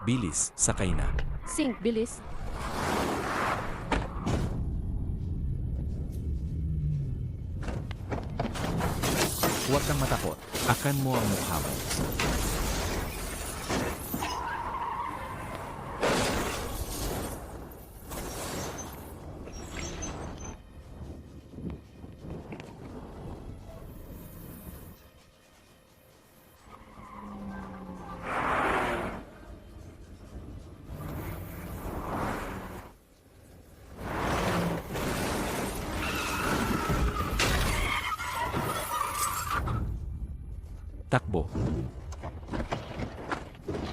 bilis, sakay na. Sing, bilis. Huwag kang matakot. Akan mo ang mukha mo. Takbo.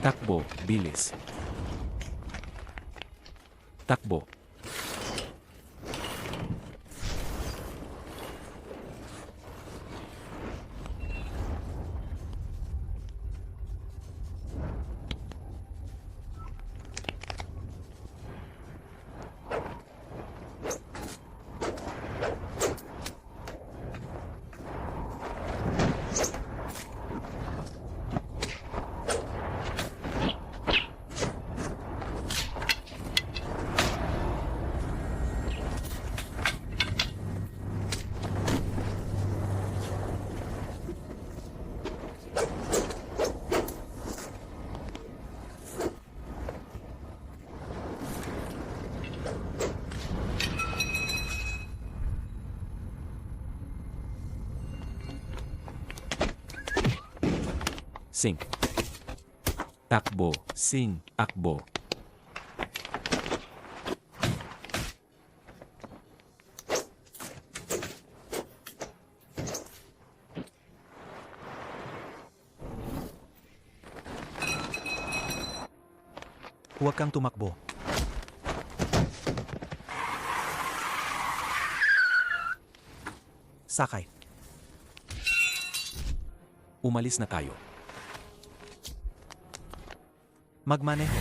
Takbo, bilis. Takbo. Sing. Takbo, sing, akbo. Huwag kang tumakbo. Sakay. Umalis na tayo. Magmaneho.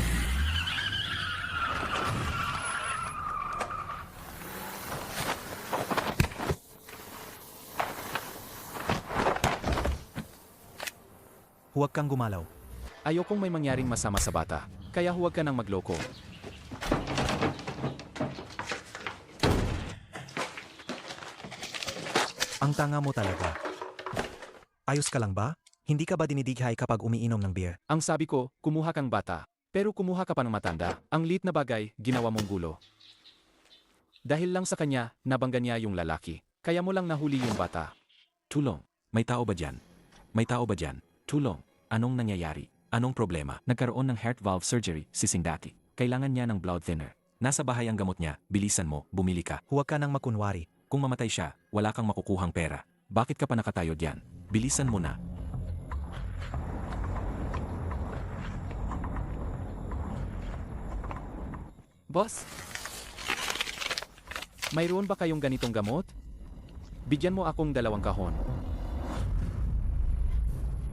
Huwag kang gumalaw. Ayokong may mangyaring masama sa bata, kaya huwag ka nang magloko. Ang tanga mo talaga. Ayos ka lang ba? Hindi ka ba dinidighay kapag umiinom ng beer? Ang sabi ko, kumuha kang bata. Pero kumuha ka pa ng matanda. Ang liit na bagay, ginawa mong gulo. Dahil lang sa kanya, nabangga niya yung lalaki. Kaya mo lang nahuli yung bata. Tulong. May tao ba dyan? May tao ba dyan? Tulong. Anong nangyayari? Anong problema? Nagkaroon ng heart valve surgery si Singdati. Kailangan niya ng blood thinner. Nasa bahay ang gamot niya. Bilisan mo, bumili ka. Huwag ka nang makunwari. Kung mamatay siya, wala kang makukuhang pera. Bakit ka pa nakatayo diyan? Bilisan mo na. Boss? Mayroon ba kayong ganitong gamot? Bigyan mo akong 2 kahon.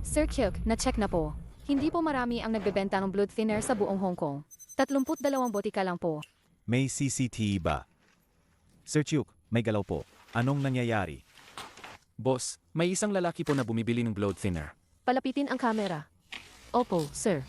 Sir Kyuk, na-check na po. Hindi po marami ang nagbebenta ng blood thinner sa buong Hong Kong. 32 botika lang po. May CCTV ba? Sir Chuk, may galaw po. Anong nangyayari? Boss, may isang lalaki po na bumibili ng blood thinner. Palapitin ang camera. Opo, sir.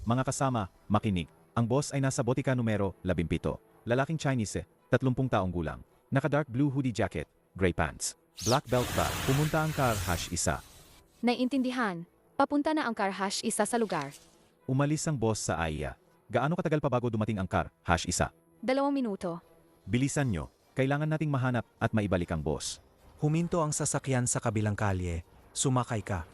Mga kasama, makinig. Ang boss ay nasa botika numero 17. Lalaking Chinese, 30 taong gulang. Naka-dark blue hoodie jacket, gray pants. Black belt ba? Pumunta ang car hash isa. Naiintindihan. Papunta na ang car hash isa sa lugar. Umalis ang boss sa AIA. Gaano katagal pa bago dumating ang car hash isa? 2 minuto. Bilisan nyo. Kailangan nating mahanap at maibalik ang boss. Huminto ang sasakyan sa kabilang kalye. Sumakay ka.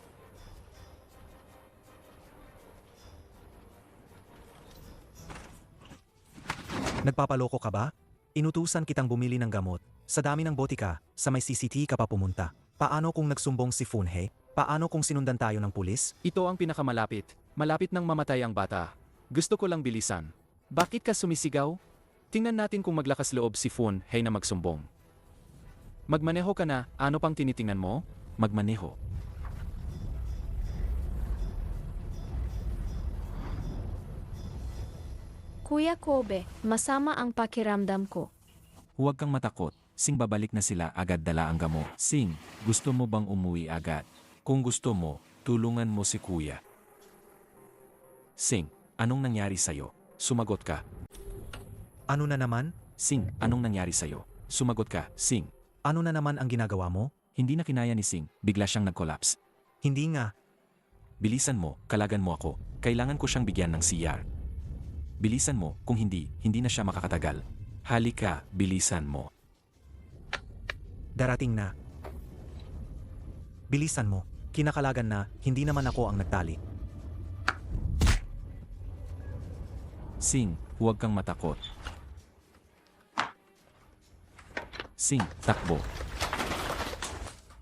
Nagpapaloko ka ba? Inutusan kitang bumili ng gamot. Sa dami ng botika, sa may CCTV ka pa pumunta. Paano kung nagsumbong si Funhe? Paano kung sinundan tayo ng pulis? Ito ang pinakamalapit. Malapit nang mamatay ang bata. Gusto ko lang bilisan. Bakit ka sumisigaw? Tingnan natin kung maglakas loob si Fun Hey na magsumbong. Magmaneho ka na, ano pang tinitingnan mo? Magmaneho. Kuya Kobe, masama ang pakiramdam ko. Huwag kang matakot. Sing babalik na sila agad dala ang gamot. Sing, gusto mo bang umuwi agad? Kung gusto mo, Tulungan mo si kuya. Sing, anong nangyari sa'yo? Sumagot ka. Ano na naman? Sing, anong nangyari sa'yo? Sumagot ka, Sing. Ano na naman ang ginagawa mo? Hindi na kinaya ni Sing, bigla siyang nag-collapse. Hindi nga. Bilisan mo, kalagan mo ako. Kailangan ko siyang bigyan ng CR. Bilisan mo, kung hindi, hindi na siya makakatagal. Halika, bilisan mo. Darating na. Bilisan mo. Kinakalagan na, hindi naman ako ang nagtali. Sing, huwag kang matakot. Sing, takbo.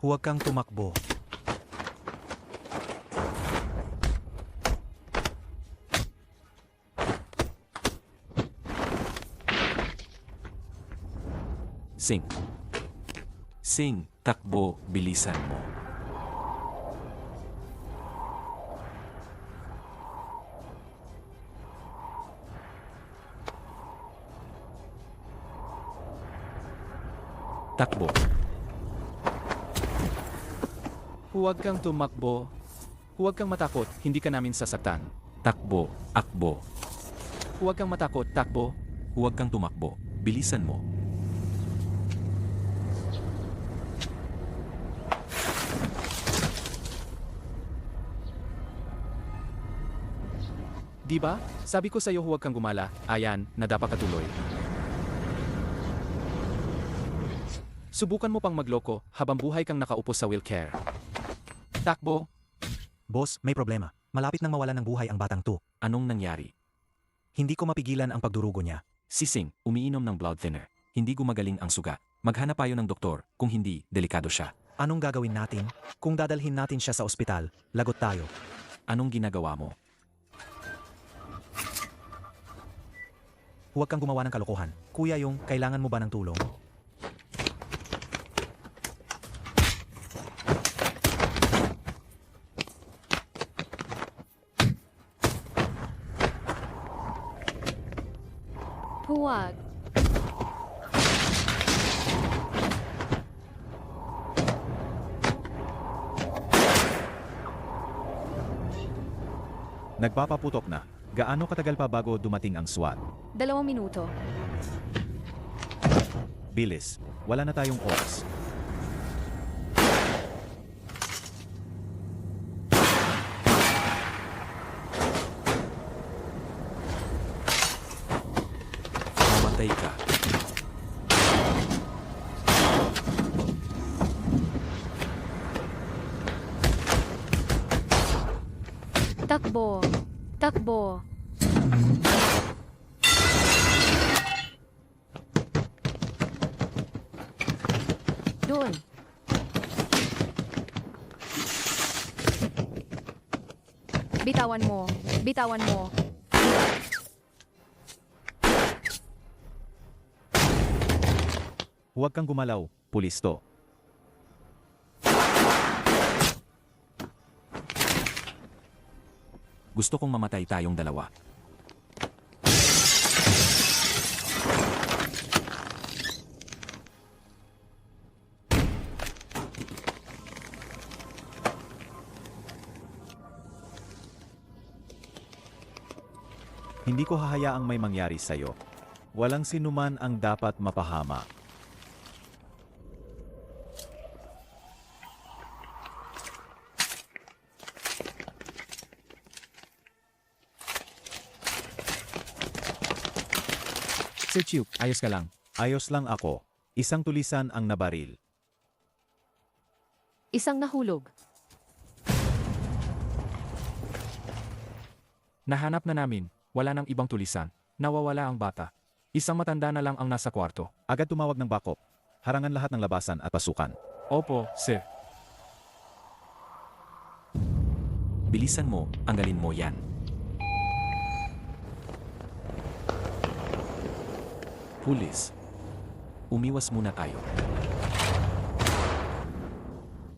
Huwag kang tumakbo. Sing. Sing, takbo, bilisan mo. Takbo. Huwag kang tumakbo. Huwag kang matakot, hindi ka namin sasaktan. Takbo, akbo. Huwag kang matakot, takbo. Huwag kang tumakbo, bilisan mo. Diba? Sabi ko sa'yo huwag kang gumala. Ayan, nadapakatuloy. Subukan mo pang magloko habang buhay kang nakaupo sa wheelchair. Takbo. Boss, may problema. Malapit nang mawalan ng buhay ang batang to. Anong nangyari? Hindi ko mapigilan ang pagdurugo niya. Si Sing, umiinom ng blood thinner. Hindi gumagaling ang suga. Maghanap tayo ng doktor. Kung hindi, delikado siya. Anong gagawin natin? Kung dadalhin natin siya sa ospital, lagot tayo. Anong ginagawa mo? Huwag kang gumawa ng kalokohan. Kuya Yung, kailangan mo ba ng tulong? Huwag. Nagpapaputok na. Gaano katagal pa bago dumating ang SWAT? 2 minuto. Bilis. Wala na tayong oras. Mamatay ka. Takbo. Takbo. Doon. Bitawan mo. Bitawan mo. Huwag kang gumalaw. Pulis to. Gusto kong mamatay tayong dalawa. Hindi ko hahayaang may mangyari sa'yo. Walang sinuman ang dapat mapahama. Sir Chiu, ayos ka lang. Ayos lang ako. Isang tulisan ang nabaril. Isang nahulog. Nahanap na namin. Wala nang ibang tulisan. Nawawala ang bata. Isang matanda na lang ang nasa kwarto. Agad tumawag ng backup. Harangan lahat ng labasan at pasukan. Opo, sir. Bilisan mo, anggalin mo yan. Pulis. Umiwas muna tayo.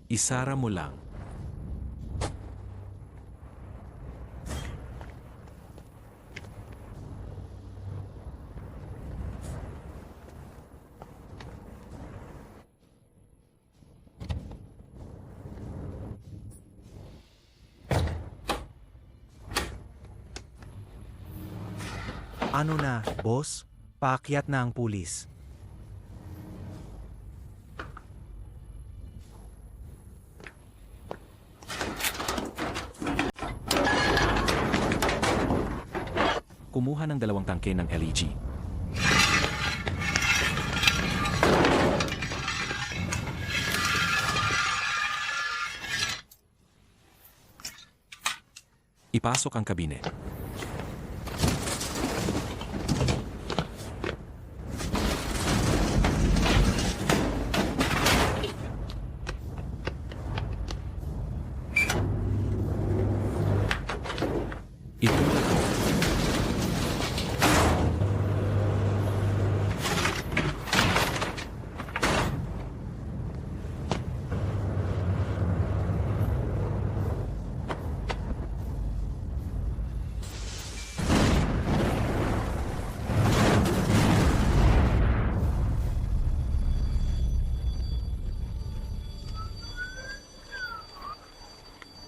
Isara mo lang. Paano na, boss? Paakyat na ang pulis. Kumuha ng 2 tangke ng LEG. Ipasok ang kabine. Itulak mo.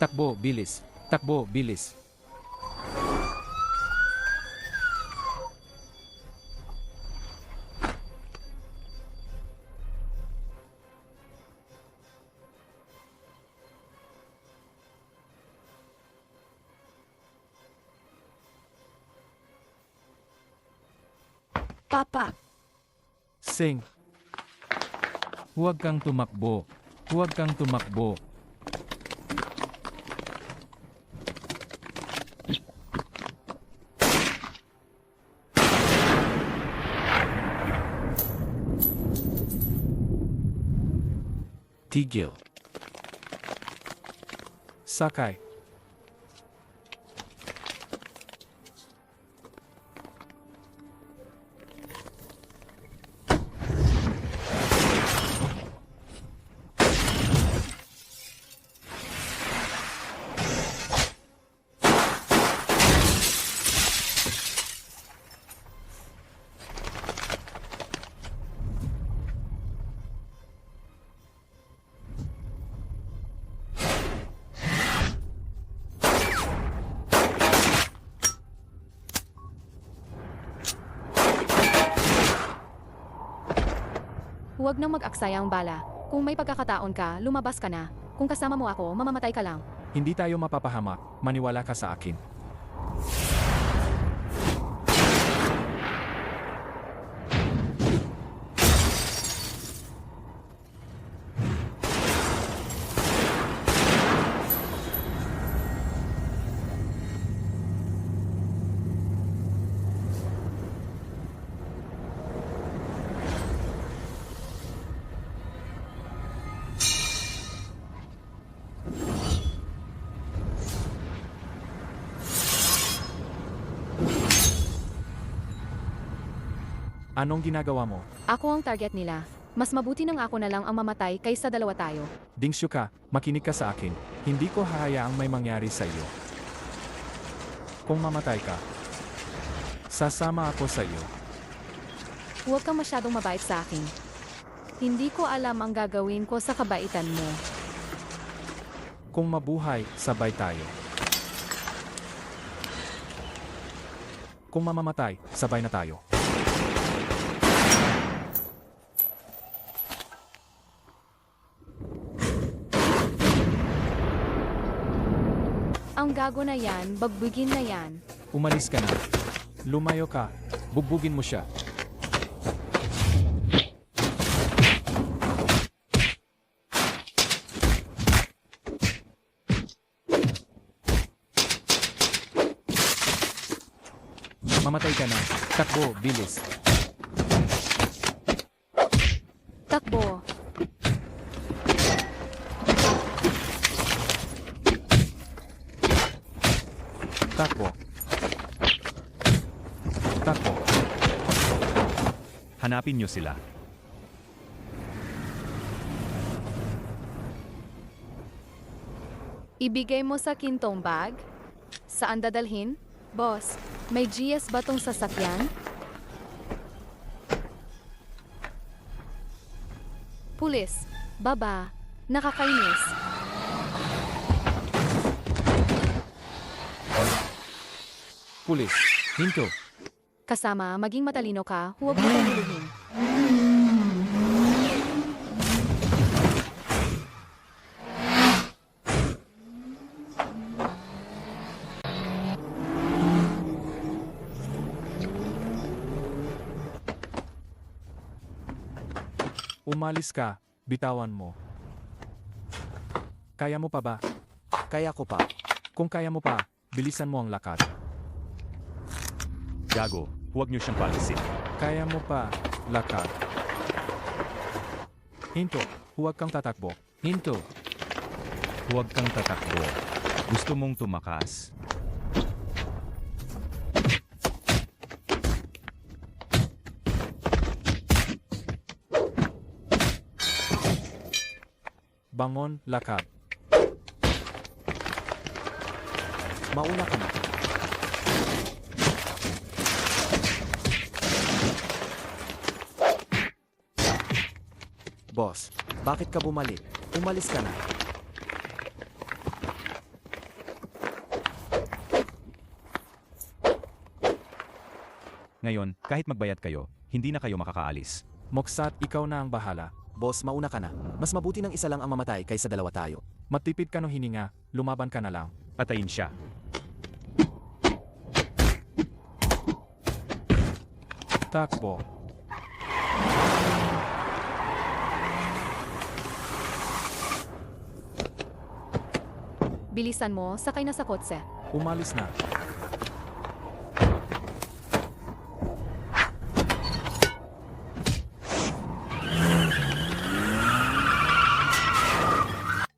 Takbo, bilis. Takbo, bilis. Papa, Sing. Huwag kang tumakbo. Huwag kang tumakbo. Tigil. Sakay. huwag nang mag-aksaya ang bala. Kung may pagkakataon ka, lumabas ka na. Kung kasama mo ako, mamamatay ka lang. Hindi tayo mapapahamak. Maniwala ka sa akin. Anong ginagawa mo? Ako ang target nila. Mas mabuti nang ako na lang ang mamatay kaysa dalawa tayo. Dingsyu ka, makinig ka sa akin. Hindi ko hahayaang may mangyari sa iyo. Kung mamatay ka, sasama ako sa iyo. Huwag kang masyadong mabait sa akin. Hindi ko alam ang gagawin ko sa kabaitan mo. Kung mabuhay, sabay tayo. Kung mamamatay, sabay na tayo. Ang gago na yan, bagbugin na yan. Umalis ka na. Lumayo ka. Bugbugin mo siya. Mamatay ka na. Takbo, bilis. Takbo. Takbo. Takbo. Hanapin niyo sila. Ibigay mo sa kintong bag? Saan dadalhin? Boss, may GS ba tong sasakyan? Pulis, baba, nakakainis. Pulis. Hinto. Kasama, maging matalino ka, huwag mo kong huluhin. Umalis ka, bitawan mo. Kaya mo pa ba? Kaya ko pa. Kung kaya mo pa, bilisan mo ang lakad. Gago, huwag niyo siyang palisin. Kaya mo pa, lakad. Hinto, huwag kang tatakbo. Hinto. Huwag kang tatakbo. Gusto mong tumakas? Bangon, lakad. Mauna ka na. Boss, bakit ka bumalik? Umalis ka na. Ngayon, kahit magbayad kayo, hindi na kayo makakaalis. Moksat, ikaw na ang bahala. Boss, mauna ka na. Mas mabuti ng isa lang ang mamatay kaysa dalawa tayo. Matipid ka ng hininga, lumaban ka na lang. Patayin siya. Takbo. Bilisan mo, sakay na sa kotse. Umalis na.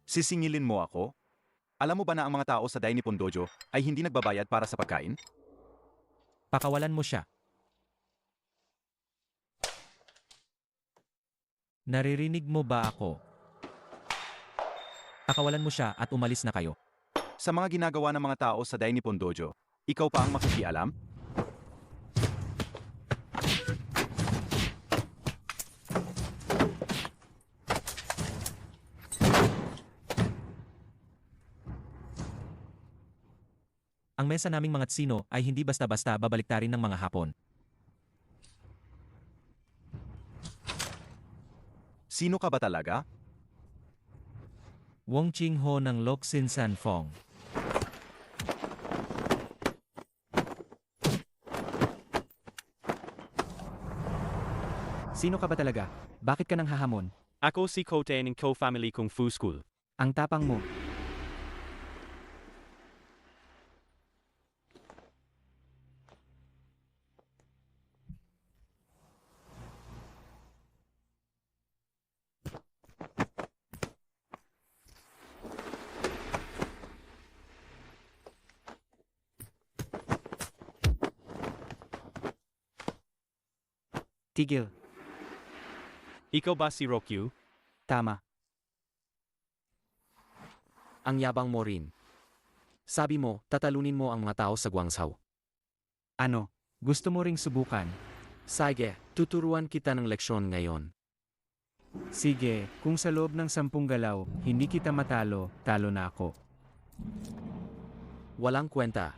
Sisingilin mo ako? Alam mo ba na ang mga tao sa Dainipon Dojo ay hindi nagbabayad para sa pagkain? Pakawalan mo siya. Naririnig mo ba ako? Pakawalan mo siya at umalis na kayo. Sa mga ginagawa ng mga tao sa Dainipon Dojo, ikaw pa ang makikialam? Ang mesa naming mga tsino ay hindi basta-basta babaliktarin ng mga Hapon. Sino ka ba talaga? Wong Ching-ho ng Loksin Sanfong. Sino ka ba talaga? Bakit ka nang hahamon? Ako si Kote ng Ko Family Kung Fu School. Ang tapang mo. Tigil. Ikaw ba si Rokyu? Tama. Ang yabang mo rin. Sabi mo, tatalunin mo ang mga tao sa Guangzhou. Ano? Gusto mo ring subukan? Sige, tuturuan kita ng leksyon ngayon. Sige, kung sa loob ng 10 galaw, hindi kita matalo, talo na ako. Walang kwenta.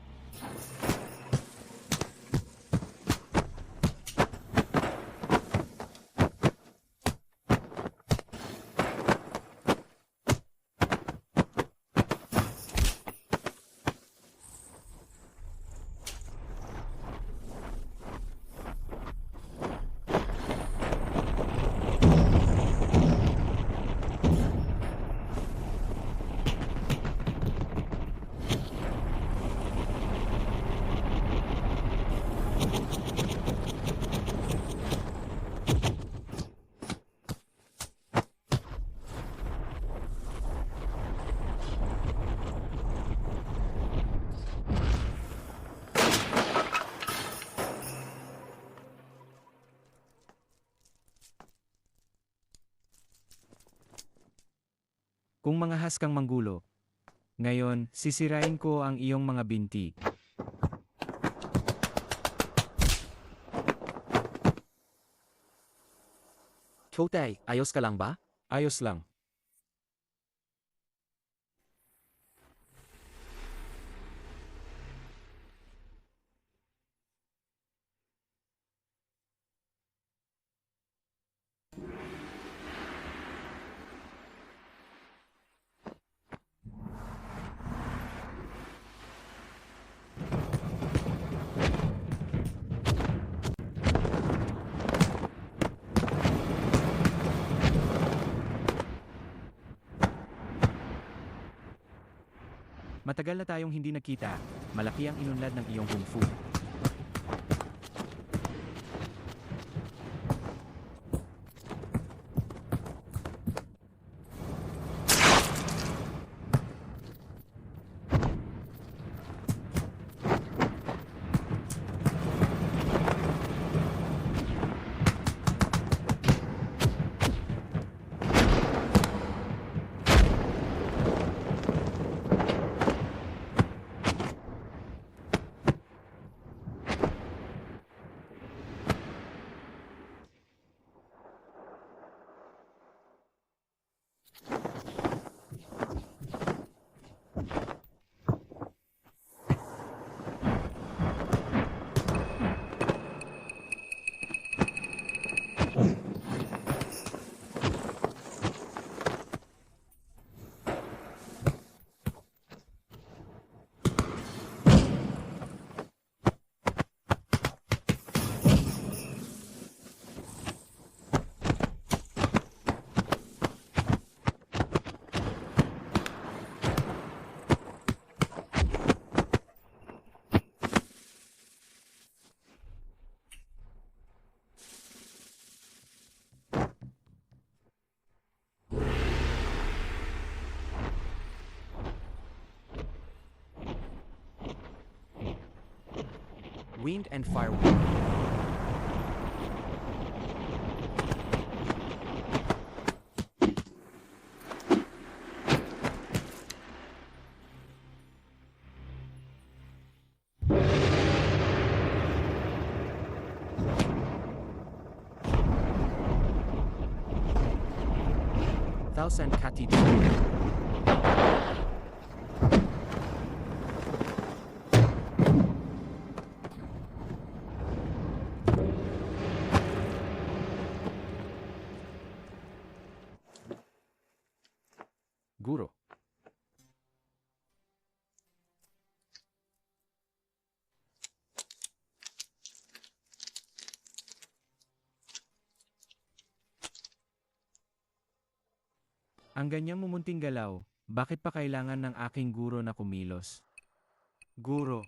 Kung manghahas kang manggulo, ngayon, sisirain ko ang iyong mga binti. Kote, ayos ka lang ba? Ayos lang. Matagal na tayong hindi nagkita. Malaki ang inunlad ng iyong kung fu. Wind and fire. Thousand Cathedral. Guro. Ang ganyang mumunting galaw, bakit pa kailangan ng aking guro na kumilos? Guro.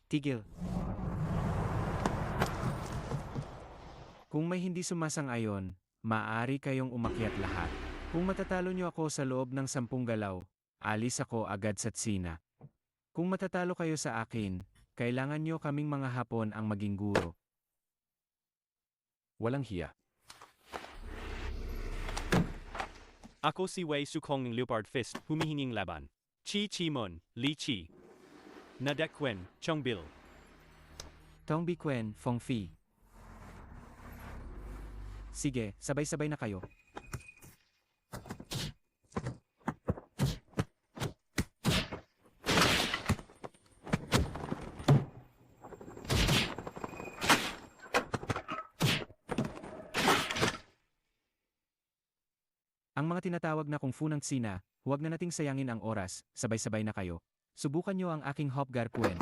Tigil. Kung may hindi sumasang-ayon, maaari kayong umakyat lahat. Kung matatalo niyo ako sa loob ng 10 galaw, alis ako agad sa tsina. Kung matatalo kayo sa akin, kailangan niyo kaming mga Hapon ang maging guro. Walang hiya. Ako si Wei Sukong ng Leopard Fist, humihinging laban. Chi Chimon, Li Chi. Nadekwen, Chongbil. Tong Biquen, Feng Fi. Sige, sabay-sabay na kayo. Ang mga tinatawag na kung fu ng Tsina, huwag na nating sayangin ang oras, sabay-sabay na kayo. Subukan nyo ang aking Hopgar Kuen.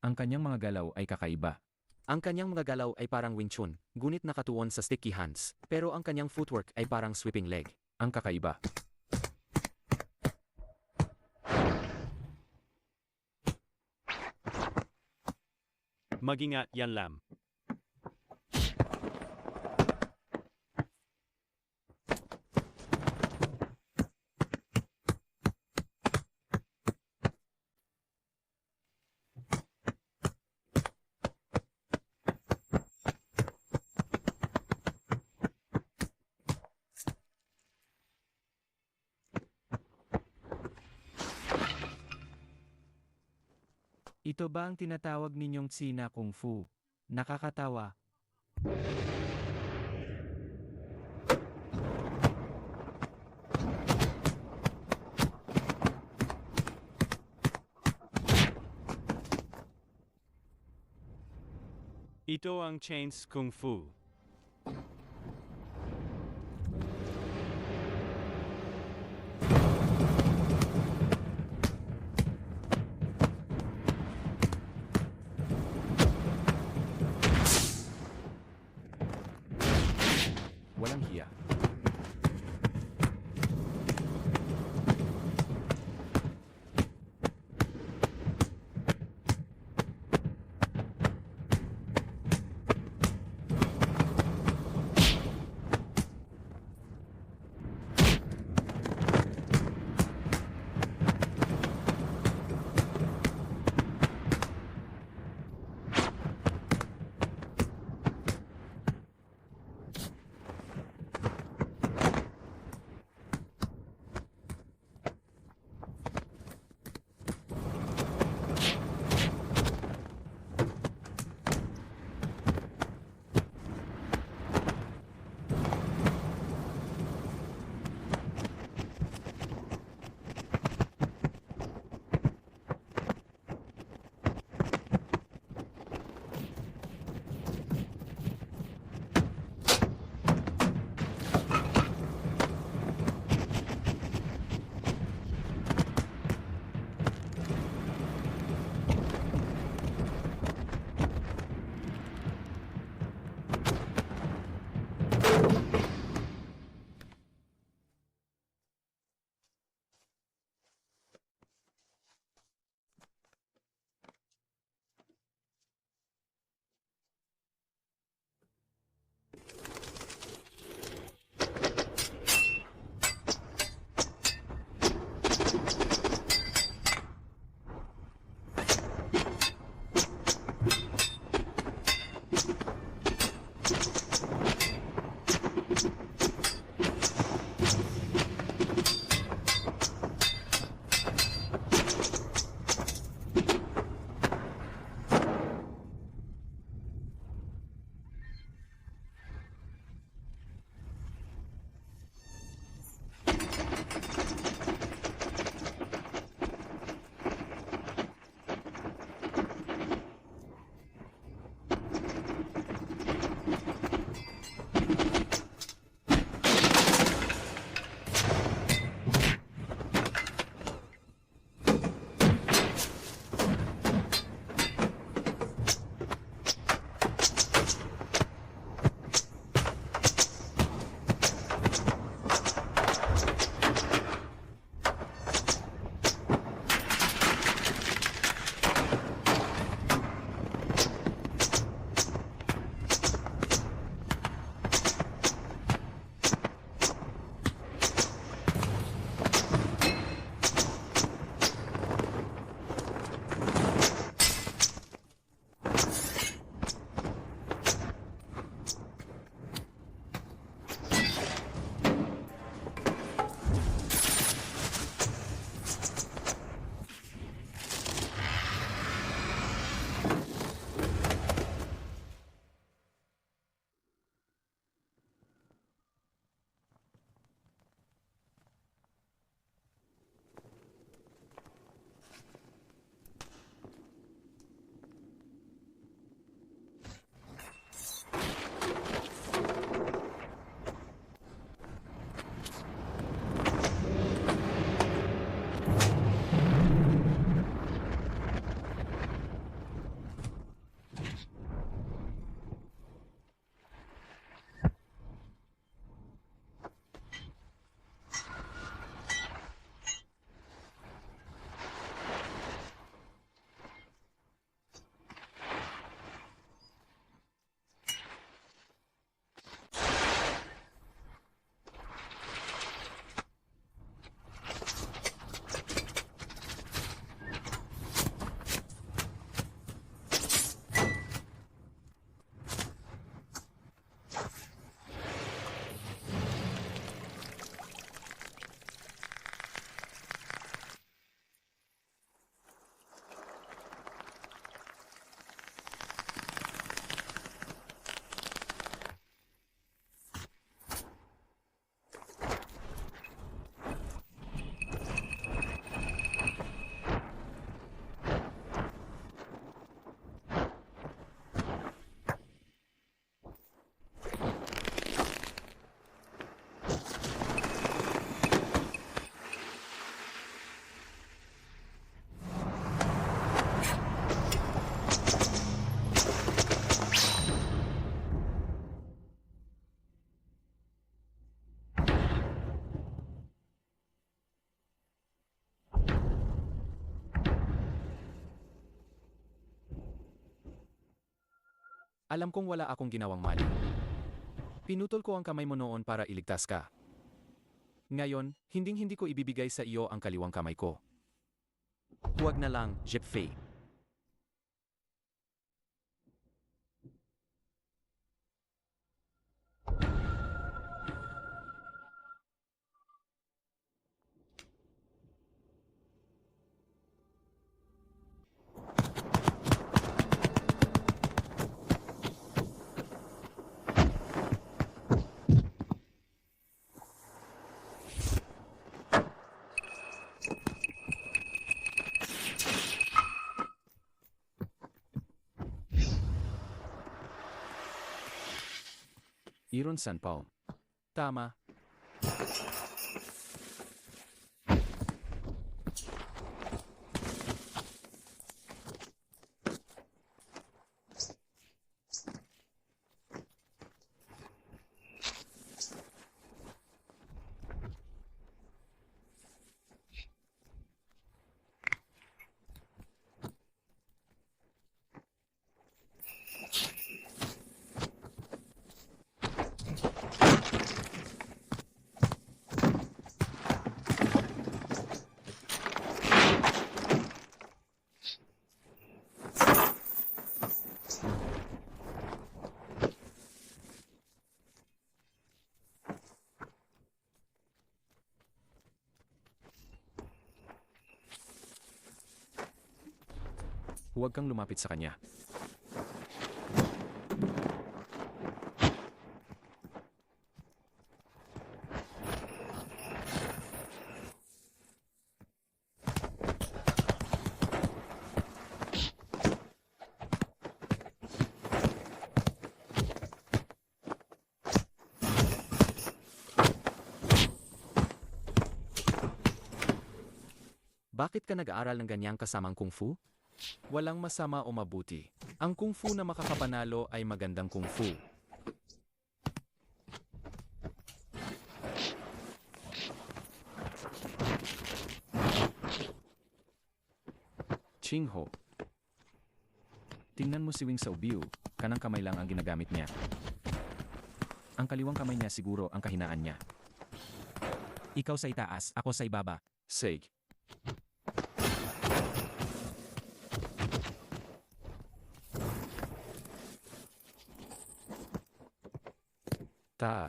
Ang kanyang mga galaw ay kakaiba. Ang kanyang mga galaw ay parang Wing Chun, ngunit nakatuon sa sticky hands, pero ang kanyang footwork ay parang sweeping leg. Ang kakaiba. Mag-ingat yan lam. Ito ba ang tinatawag ninyong Tsina Kung Fu? Nakakatawa. Ito ang Chains Kung Fu. Walang hiya. Alam kong wala akong ginawang mali. Pinutol ko ang kamay mo noon para iligtas ka. Ngayon, hinding-hindi ko ibibigay sa iyo ang kaliwang kamay ko. Huwag na lang, Jepfei. Iron Sanpao. Tama. Huwag kang lumapit sa kanya. Bakit ka nag-aaral ng ganyang kasamang kung fu? Walang masama o mabuti. Ang kung fu na makakapanalo ay magandang kung fu. Chingho. Tingnan mo si Wing Sao Biu, kanang kamay lang ang ginagamit niya. Ang kaliwang kamay niya siguro ang kahinaan niya. Ikaw sa itaas, ako sa ibaba. Sig. Ta.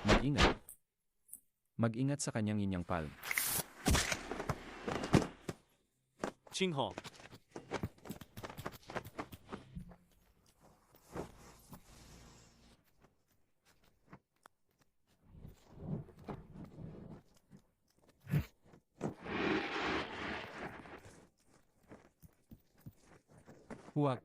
Mag-ingat. Mag-ingat sa kanyang yinyang palm. Chingho. Huwag.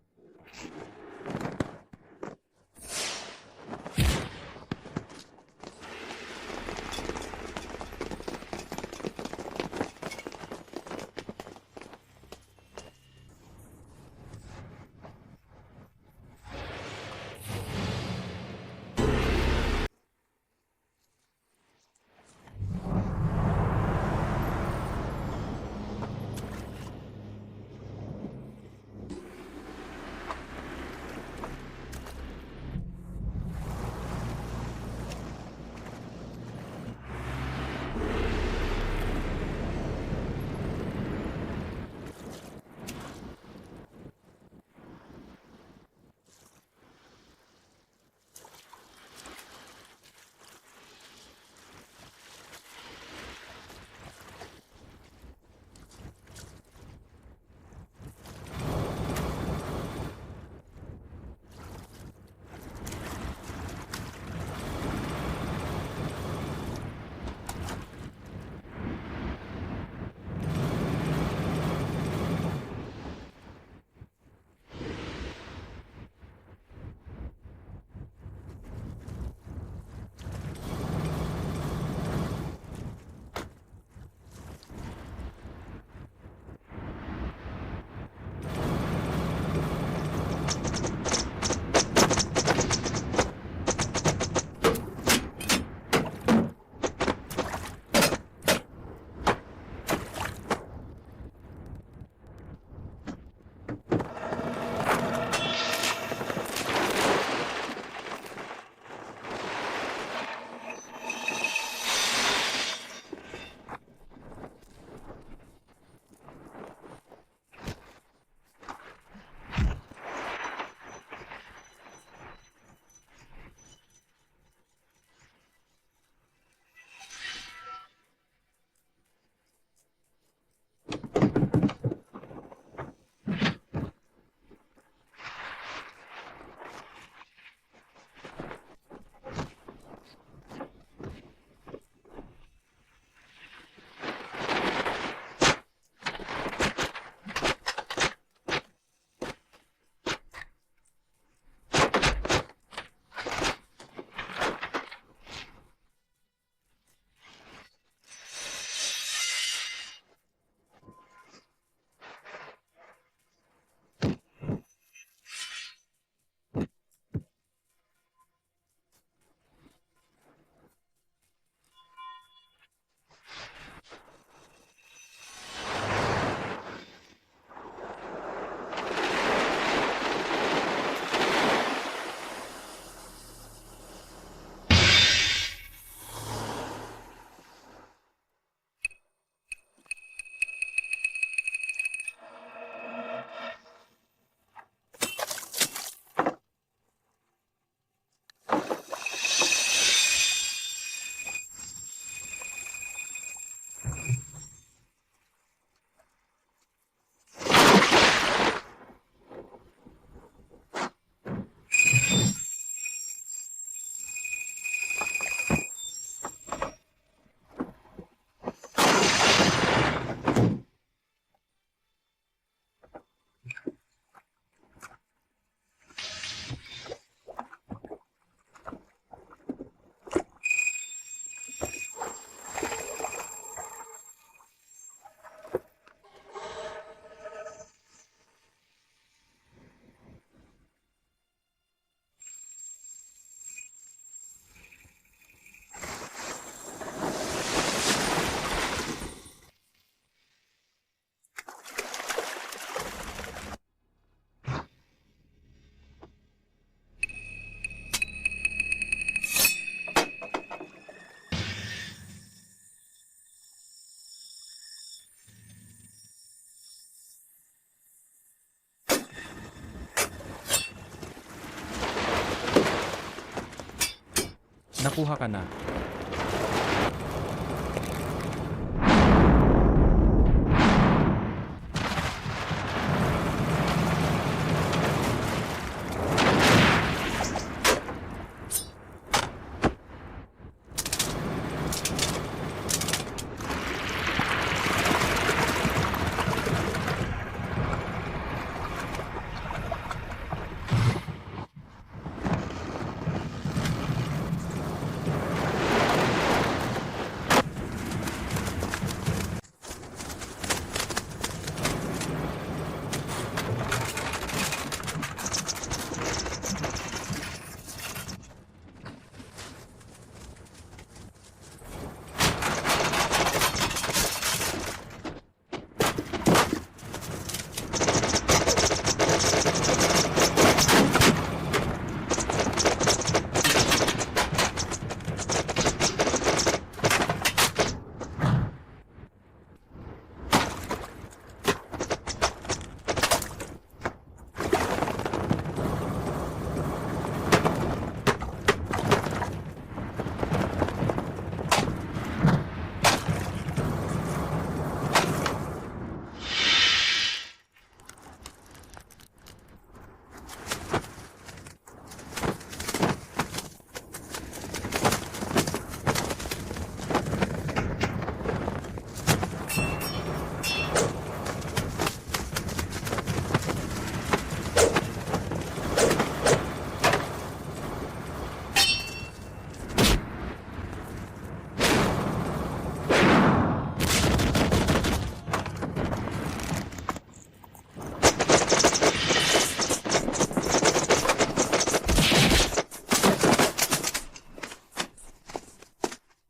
nakuha ka na.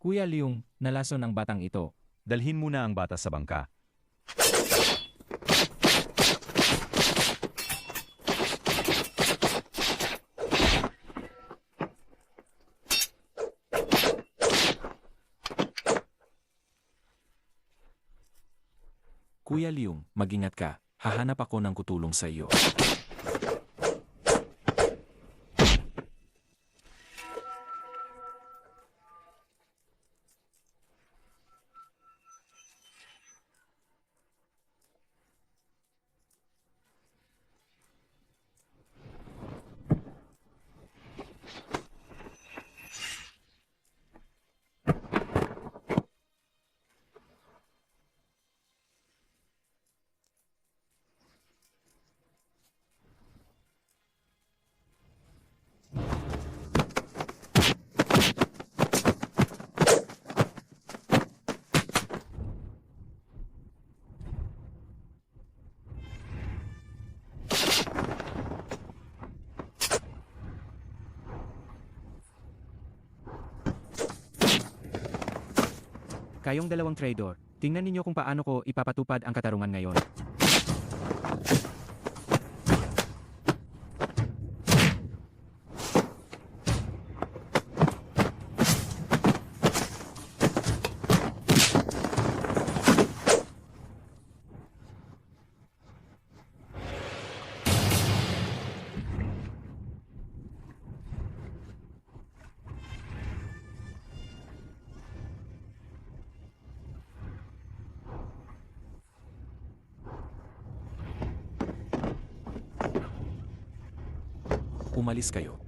Kuya Leung, nalason ang batang ito. Dalhin muna ang bata sa bangka. Kuya Leung, mag-ingat ka. Hahanap ako ng kutulong sa iyo. Kayong dalawang trader, tingnan ninyo kung paano ko ipapatupad ang katarungan ngayon. Umalis kayo.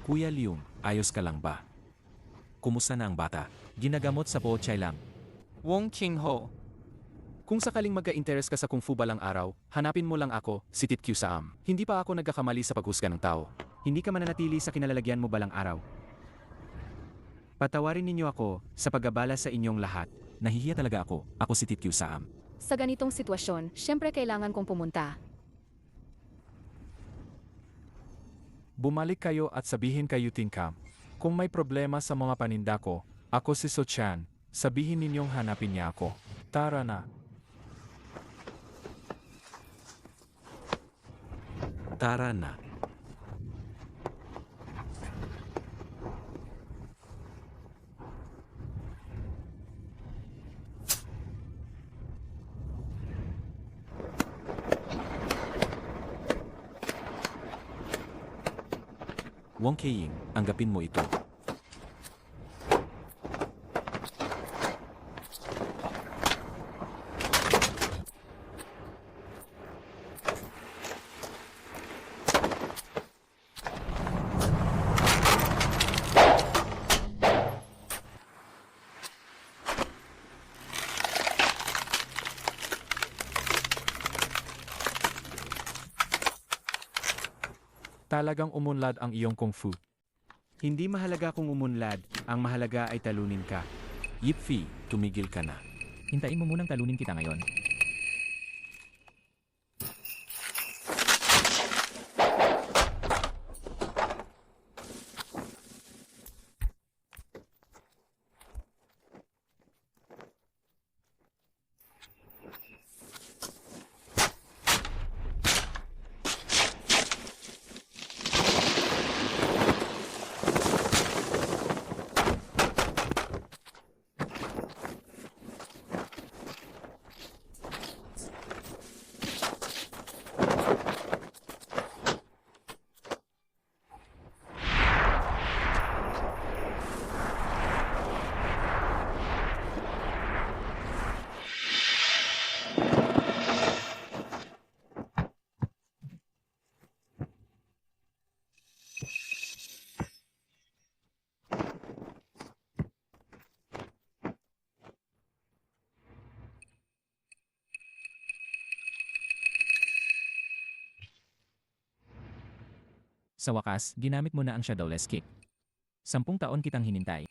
Kuya Leung, ayos ka lang ba? Kumusta na ang bata? Ginagamot sa Bochai lang. Wong Qingho. Kung sakaling magka-interest ka sa kung fu balang araw, hanapin mo lang ako, si Tit Q Saam. Hindi pa ako nagkakamali sa paghusga ng tao. Hindi ka mananatili sa kinalalagyan mo balang araw. Patawarin ninyo ako sa pag-abala sa inyong lahat. Nahihiya talaga ako. Ako si Tit Q Saam. Sa ganitong sitwasyon, syempre kailangan kong pumunta. Bumalik kayo at sabihin kay Yutingkam. Kung may problema sa mga paninda ko, ako si Sochan, sabihin ninyong hanapin niya ako. Tara na. Tara na. Wong Keiying, anggapin mo ito. Talagang umunlad ang iyong kung fu. Hindi mahalaga kung umunlad, ang mahalaga ay talunin ka. Yipfi, tumigil ka na. Hintayin mo munang talunin kita ngayon. Sa wakas, ginamit mo na ang Shadowless Kick. 10 taon kitang hinintay.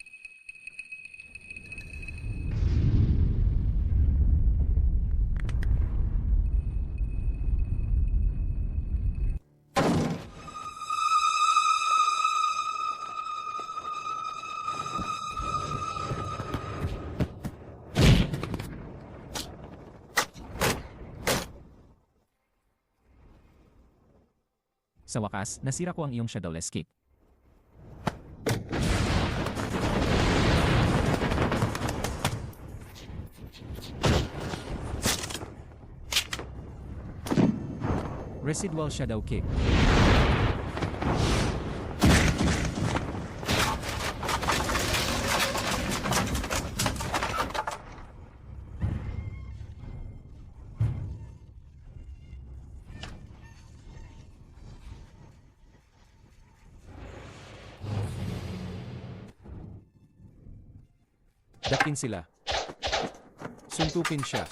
Sa wakas, nasira ko ang iyong Shadowless Kick. Residual Shadow Kick. Dakin sila. Suntukin siya.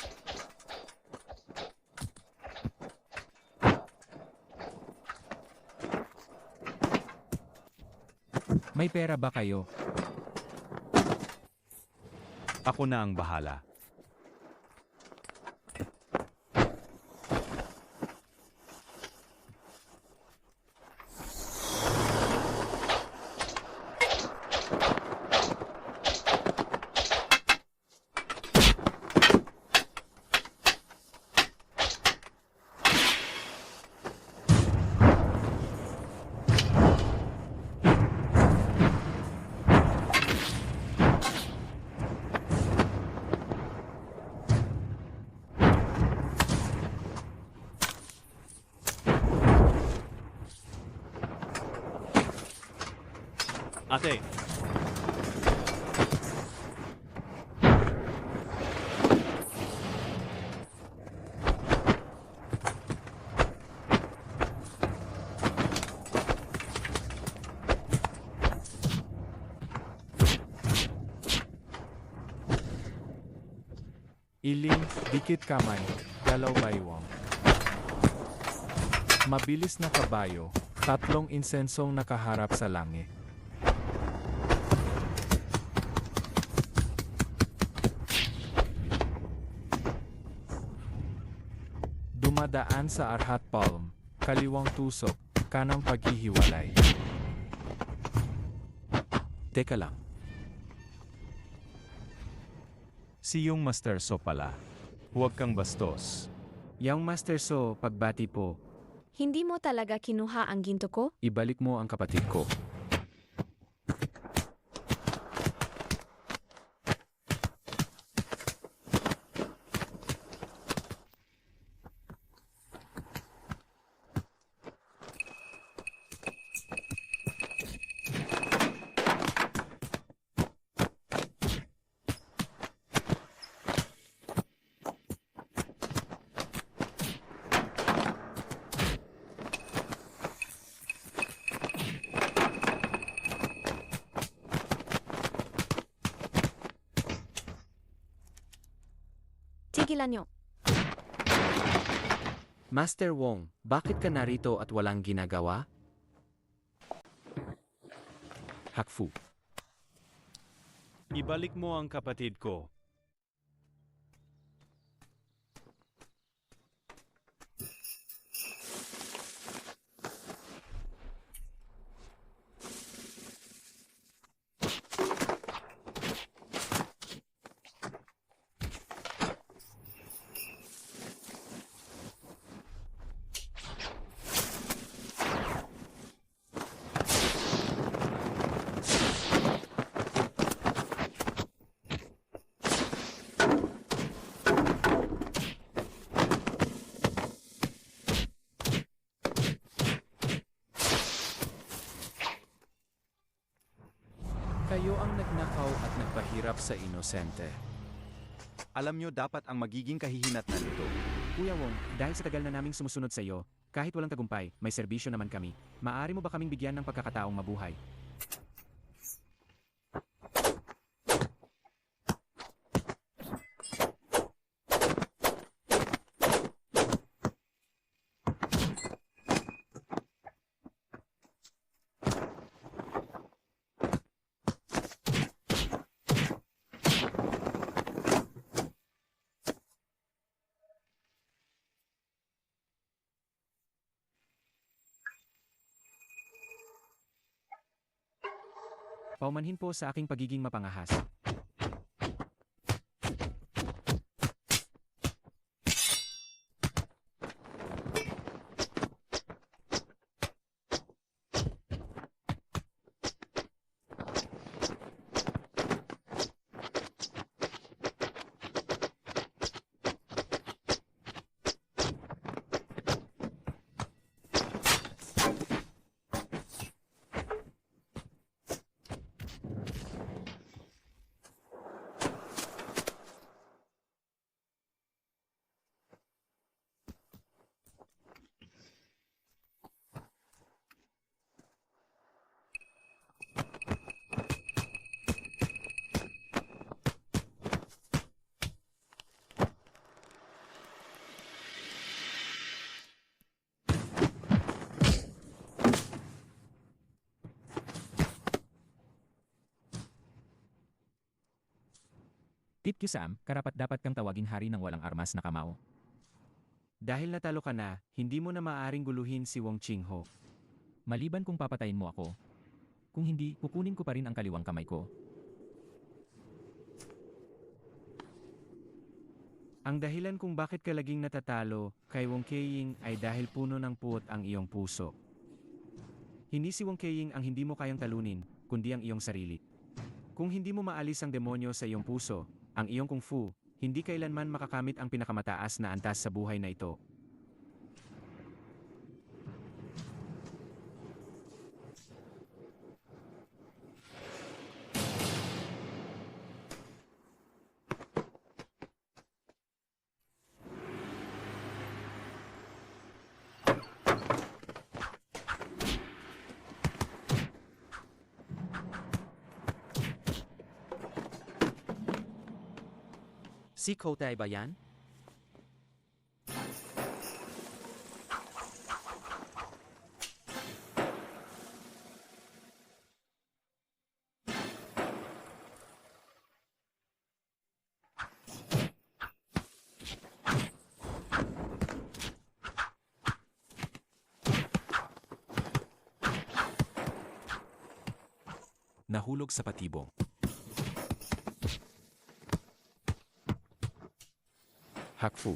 May pera ba kayo? Ako na ang bahala. Ate, Iling, dikit kamay, galaw baywang. Mabilis na kabayo, 3 insensong nakaharap sa langit. Dumadaan sa Arhat Palm, kaliwang tusok, kanang paghihiwalay. Teka lang. Si yung Master So pala. Huwag kang bastos. Yang Master So, pagbati po. Hindi mo talaga kinuha ang ginto ko? Ibalik mo ang kapatid ko. Tigilan niyo. Master Wong, bakit ka narito at walang ginagawa? Hakfu. Ibalik mo ang kapatid ko. Kayo ang nagnakaw at nagpahirap sa inosente. Alam nyo dapat ang magiging kahihinatnan nito. Kuya Wong, dahil sa tagal na naming sumusunod sa iyo, kahit walang tagumpay, may serbisyo naman kami. Maaari mo ba kaming bigyan ng pagkakataong mabuhay? Paumanhin po sa aking pagiging mapangahas. Tip Sam, karapat dapat kang tawaging hari ng walang armas na kamao. Dahil natalo ka na, hindi mo na maaaring guluhin si Wong Qingho. Maliban kung papatayin mo ako. Kung hindi, kukunin ko pa rin ang kaliwang kamay ko. Ang dahilan kung bakit ka laging natatalo kay Wong Keiying ay dahil puno ng puot ang iyong puso. Hindi si Wong Keiying ang hindi mo kayang talunin, kundi ang iyong sarili. Kung hindi mo maalis ang demonyo sa iyong puso, ang iyong kung fu, hindi kailanman makakamit ang pinakamataas na antas sa buhay na ito. Si Kotay ba yan? Nahulog sa patibong. Hakfu.